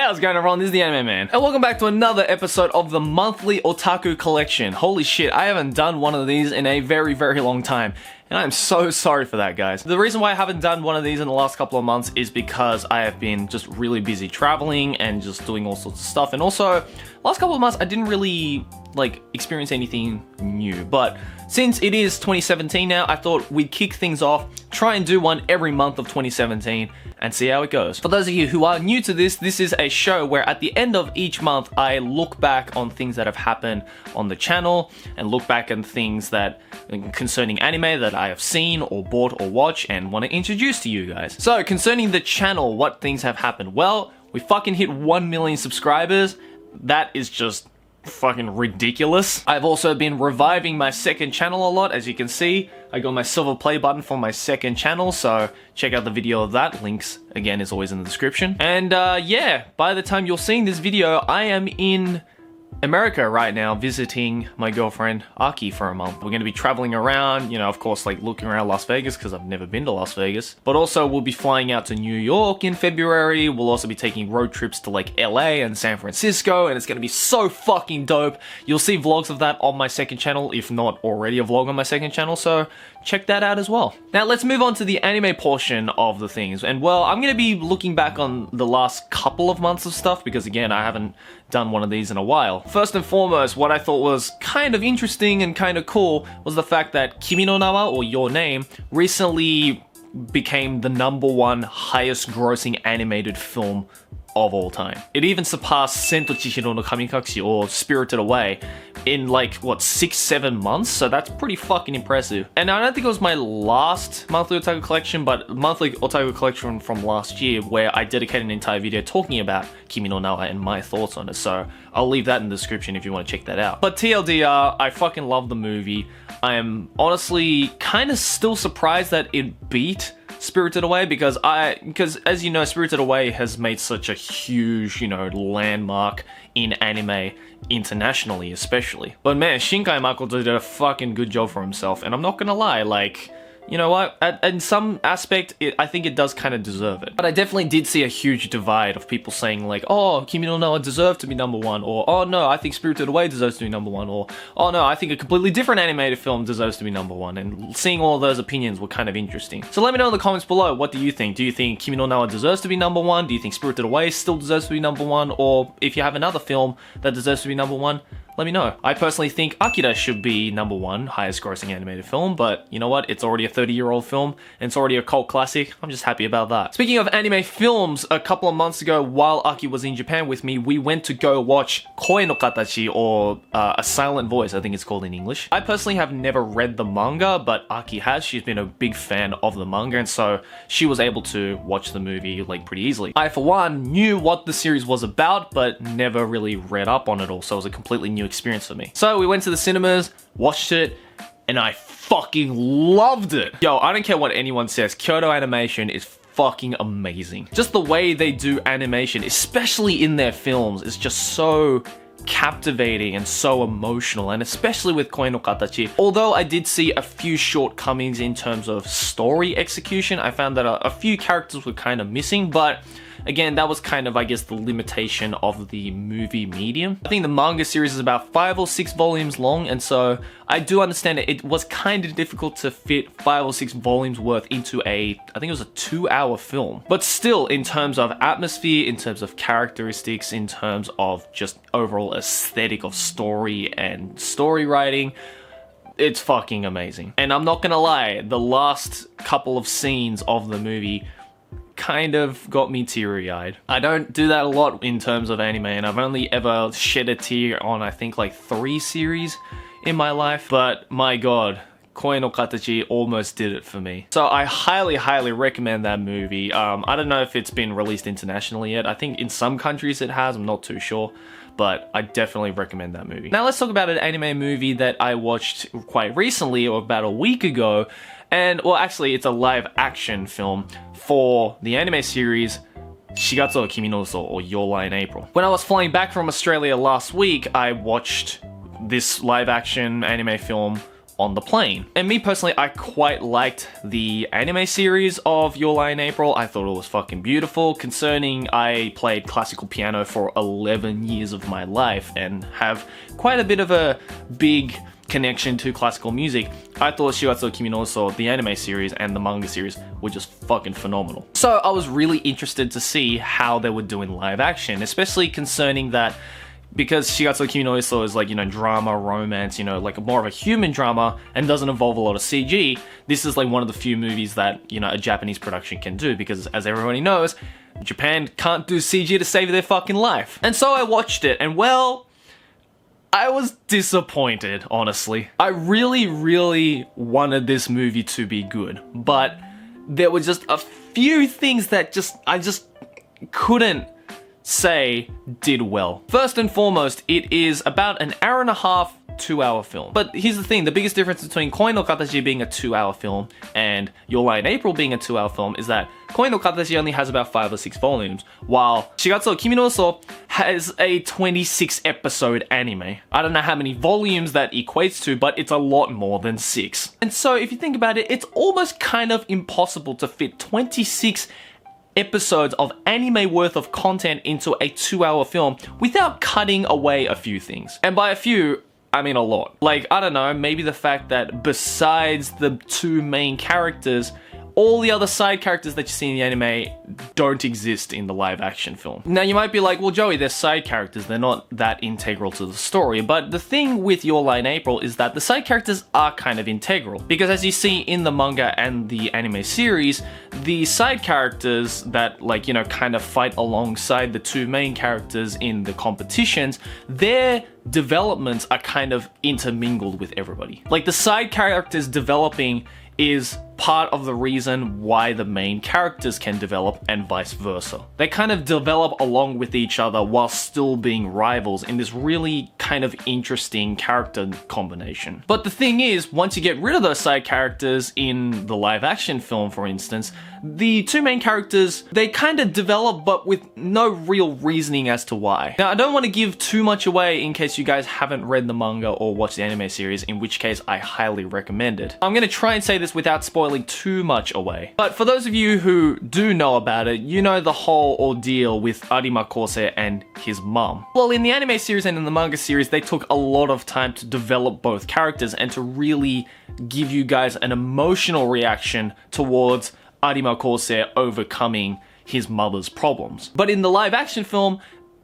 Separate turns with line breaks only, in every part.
how's it going everyone? This is the Anime Man, and welcome back to another episode of the Monthly Otaku Collection. Holy shit, I haven't done one of these in a very, very long time. And I'm so sorry for that, guys. The reason why I haven't done one of these in the last couple of months is because I have been just really busy traveling and just doing all sorts of stuff. And also, last couple of months, I didn't really, experience anything new. But since it is 2017 now, I thought we'd kick things off, try and do one every month of 2017, and see how it goes. For those of you who are new to this is a show where at the end of each month, I look back on things that have happened on the channel, and look back at things that concerning anime that I have seen or bought or watched and want to introduce to you guys. So concerning the channel, what things have happened? Well, we fucking hit 1 million subscribers. That is just fucking ridiculous. I've also been reviving my second channel a lot. As you can see, I got my silver play button for my second channel, so check out the video of that. Links, again, is always in the description. And yeah, by the time you're seeing this video, I am in America right now visiting my girlfriend Aki for a month. We're going to be traveling around, of course, looking around Las Vegas because I've never been to Las Vegas. But also we'll be flying out to New York in February. We'll also be taking road trips to LA and San Francisco, and it's going to be so fucking dope. You'll see vlogs of that on my second channel, if not already a vlog on my second channel, so check that out as well. Now let's move on to the anime portion of the things. And well, I'm going to be looking back on the last couple of months of stuff because again, I haven't done one of these in a while. First and foremost, what I thought was kind of interesting and kind of cool was the fact that Kimi no na wa, or Your Name, recently became the #1 highest grossing animated film of all time. It even surpassed千と千尋の神隠し, or Spirited Away, in 6-7 months, so that's pretty fucking impressive. And I don't think it was my last Monthly Otaku Collection, but Monthly Otaku Collection from last year, where I dedicated an entire video talking about Kimi no na wa and my thoughts on it, so I'll leave that in the description if you want to check that out. But TLDR, I fucking love the movie. I am honestly kind of still surprised that it beat Spirited Away because as you know, Spirited Away has made such a huge, landmark in anime internationally, especially. But man, Shinkai Makoto did a fucking good job for himself, and I'm not gonna lie, you know what? In some aspect, I think it does kind of deserve it. But I definitely did see a huge divide of people saying oh, Kimi no na wa deserved to be #1, or oh no, I think Spirited Away deserves to be #1, or oh no, I think a completely different animated film deserves to be #1. And seeing all those opinions were kind of interesting. So let me know in the comments below, what do you think? Do you think Kimi no na wa deserves to be #1? Do you think Spirited Away still deserves to be #1? Or if you have another film that deserves to be #1, let me know. I personally think Akira should be #1 highest grossing animated film, but you know what? It's already a 30-year-old film, and it's already a cult classic. I'm just happy about that. Speaking of anime films, a couple of months ago, while Aki was in Japan with me, we went to go watch Koi no Katachi, or A Silent Voice, I think it's called in English. I personally have never read the manga, but Aki has. She's been a big fan of the manga, and so she was able to watch the movie pretty easily. I, for one, knew what the series was about, but never really read up on it all, so it was a completely new experience for me. So we went to the cinemas, watched it, and I fucking loved it. Yo, I don't care what anyone says, Kyoto Animation is fucking amazing. Just the way they do animation, especially in their films, is just so captivating and so emotional, and especially with Koi no Katachi. Although I did see a few shortcomings in terms of story execution, I found that a few characters were kind of missing, but again, that was kind of, I guess, the limitation of the movie medium. I think the manga series is about 5 or 6 volumes long, and so I do understand it was kind of difficult to fit 5 or 6 volumes worth into I think it was a 2-hour film. But still, in terms of atmosphere, in terms of characteristics, in terms of just overall aesthetic of story and story writing, it's fucking amazing. And I'm not gonna lie, the last couple of scenes of the movie kind of got me teary-eyed. I don't do that a lot in terms of anime, and I've only ever shed a tear on, I think, 3 series in my life, but my god, Koi no Katachi almost did it for me. So I highly, highly recommend that movie. I don't know if it's been released internationally yet. I think in some countries it has, I'm not too sure, but I definitely recommend that movie. Now let's talk about an anime movie that I watched quite recently, or about a week ago, and, well, actually, it's a live-action film for the anime series Shigatsu wa Kimi no Uso, or Your Lie in April. When I was flying back from Australia last week, I watched this live-action anime film on the plane. And me personally, I quite liked the anime series of Your Lie in April. I thought it was fucking beautiful, concerning I played classical piano for 11 years of my life and have quite a bit of a big connection to classical music. I thought Shigatsu wa Kimi no Uso, the anime series, and the manga series were just fucking phenomenal. So I was really interested to see how they would do in live action, especially concerning that because Shigatsu wa Kimi no Uso is like, you know, drama, romance, you know, like more of a human drama and doesn't involve a lot of CG, this is like one of the few movies that, you know, a Japanese production can do because, as everybody knows, Japan can't do CG to save their fucking life. And so I watched it, and well, I was disappointed, honestly. I really wanted this movie to be good, but there were just a few things that I just couldn't say did well. First and foremost, it is about an hour and a half, 2-hour film. But here's the thing, the biggest difference between Koi no Katachi being a 2-hour film and Your Lie in April being a 2-hour film is that Koi no Katachi only has about 5 or 6 volumes, while Shigatsu wa Kimi no Uso has a 26 episode anime. I don't know how many volumes that equates to, but it's a lot more than 6. And so if you think about it, it's almost kind of impossible to fit 26 episodes of anime worth of content into a 2-hour film without cutting away a few things. And by a few, I mean a lot. Like, I don't know, maybe the fact that besides the 2 main characters, all the other side characters that you see in the anime don't exist in the live action film. Now you might be like, well Joey, they're side characters, they're not that integral to the story, but the thing with Your Lie in April is that the side characters are kind of integral, because as you see in the manga and the anime series, the side characters that, like, you know, kind of fight alongside the 2 main characters in the competitions, their developments are kind of intermingled with everybody. Like, the side characters developing is part of the reason why the main characters can develop, and vice versa. They kind of develop along with each other while still being rivals in this really kind of interesting character combination. But the thing is, once you get rid of those side characters in the live action film, for instance, the 2 main characters, they kind of develop but with no real reasoning as to why. Now, I don't want to give too much away in case you guys haven't read the manga or watched the anime series, in which case I highly recommend it. I'm going to try and say this without spoiling too much away. But for those of you who do know about it, you know the whole ordeal with Arima Kosei and his mum. Well, in the anime series and in the manga series, they took a lot of time to develop both characters and to really give you guys an emotional reaction towards Arima Kosei overcoming his mother's problems. But in the live action film,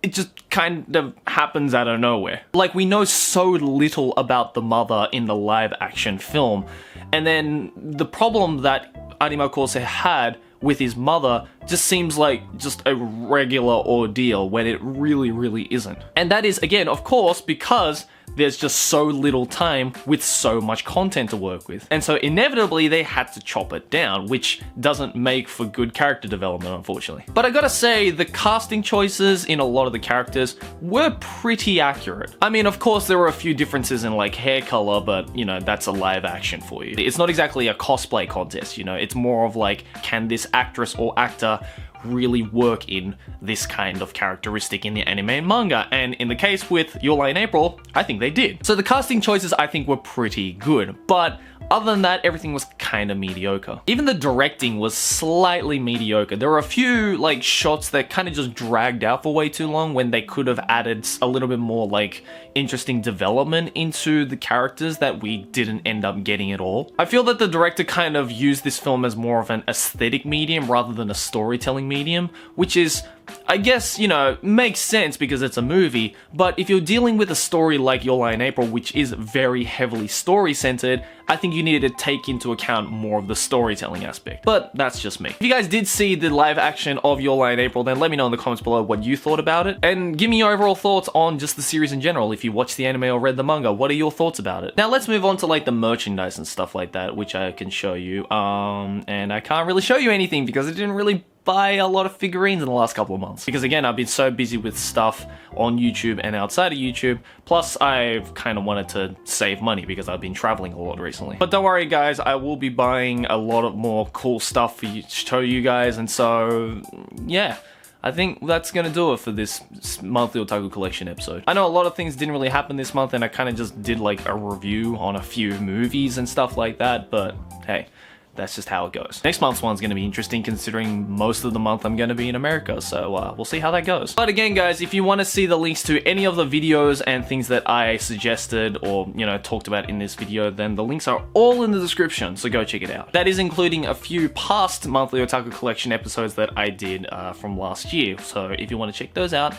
it just kind of happens out of nowhere. Like, we know so little about the mother in the live action film, and then the problem that Arima Kosei had with his mother just seems like just a regular ordeal when it really isn't. And that is, again, of course, because there's just so little time with so much content to work with. And so inevitably they had to chop it down, which doesn't make for good character development, unfortunately. But I gotta say, the casting choices in a lot of the characters were pretty accurate. I mean, of course, there were a few differences in like hair color, but you know, that's a live action for you. It's not exactly a cosplay contest, you know, it's more of like, can this actress or actor really work in this kind of characteristic in the anime and manga? And in the case with Your Lie in April, I think they did. So the casting choices I think were pretty good, but other than that, everything was kind of mediocre. Even the directing was slightly mediocre. There were a few like shots that kind of just dragged out for way too long when they could have added a little bit more like interesting development into the characters that we didn't end up getting at all. I feel that the director kind of used this film as more of an aesthetic medium rather than a storytelling medium, which is, I guess, you know, makes sense because it's a movie, but if you're dealing with a story like Your Lie in April, which is very heavily story-centered, I think you needed to take into account more of the storytelling aspect. But that's just me. If you guys did see the live action of Your Lie in April, then let me know in the comments below what you thought about it, and give me your overall thoughts on just the series in general. If you watched the anime or read the manga, what are your thoughts about it? Now let's move on to like the merchandise and stuff like that, which I can show you. And I can't really show you anything because I didn't really buy a lot of figurines in the last couple of months. Because again, I've been so busy with stuff on YouTube and outside of YouTube, plus I've kind of wanted to save money because I've been traveling a lot recently. But don't worry guys, I will be buying a lot of more cool stuff for you to show you guys, and so yeah. I think that's gonna do it for this monthly Otaku Collection episode. I know a lot of things didn't really happen this month and I kind of just did like a review on a few movies and stuff like that, but hey, that's just how it goes. Next month's one's gonna be interesting considering most of the month I'm gonna be in America, so we'll see how that goes. But again guys, if you want to see the links to any of the videos and things that I suggested or, you know, talked about in this video, then the links are all in the description, so go check it out. That is including a few past Monthly Otaku Collection episodes that I did from last year, so if you want to check those out,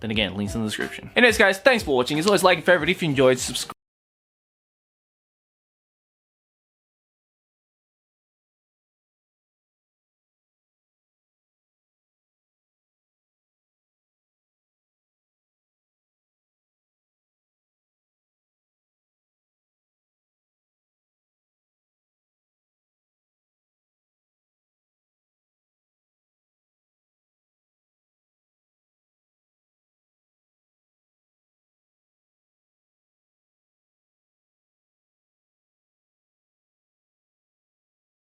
then again, links in the description. Anyways guys, thanks for watching. As always, like and favorite if you enjoyed, subscribe